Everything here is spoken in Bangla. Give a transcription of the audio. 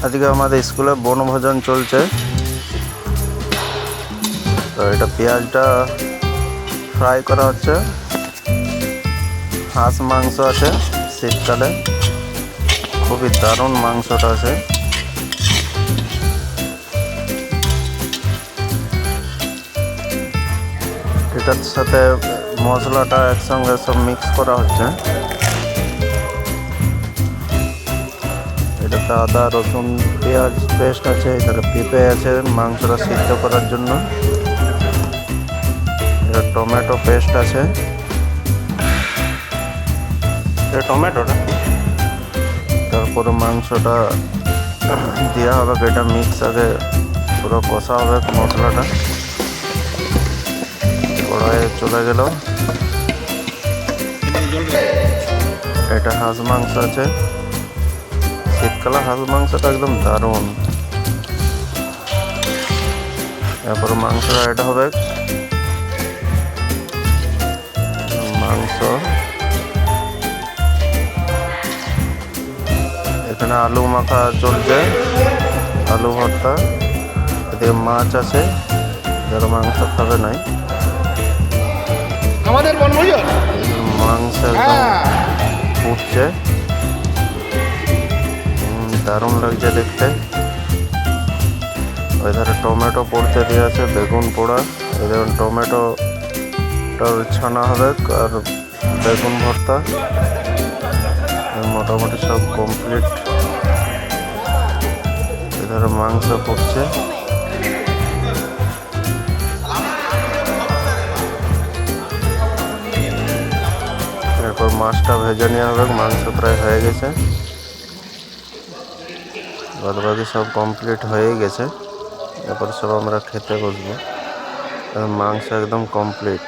আজকে আমাদের স্কুলে বনভোজন চলছে। তো এটা পেঁয়াজটা ফ্রাই করা হচ্ছে। হাঁস মাংস আছে শীতকালে, খুবই দারুণ মাংসটা আছে। এটার সাথে মশলাটা একসঙ্গে সব মিক্স করা হচ্ছে। এটাতে আদা রসুন পেঁয়াজ পেস্ট আছে, এখানে পেঁপে আছে মাংসটা সিদ্ধ করার জন্য, এটা টমেটো পেস্ট আছে, এটা টমেটোটা, তারপরে মাংসটা দেওয়া হবে। এটা মিক্স আগে পুরো কষা হবে মশলাটা। কড়াইয়ে চলে গেল। এটা হাঁস মাংস আছে, শীতকালে হাঁস মাংসটা একদম দারুণ। তারপরে মাংসটা এটা হবে, মাংস এখানে আলু মাখা চলছে, আলু ভর্তা, এদিকে মাছ আছে, যারা মাংস খাবে নাই। আমাদের বনভোজন মাংস একদম ফুটছে, দারুণ লাগছে দেখতে। ওই ধারে টমেটো পড়তে দিয়ে আছে, বেগুন পোড়া, এই দেখুন টমেটোটার ছানা হবে আর বেগুন ভর্তা। মোটামুটি সব কমপ্লিট। এধারে মাংস পড়ছে, এরপর মাছটা ভেজে নেওয়া হবে। মাংস প্রায় হয়ে গেছে, বাদ বাকি সব কমপ্লিট হয়ে গেছে। এরপর সব আমরা খেতে বসবো। মাংস একদম কমপ্লিট।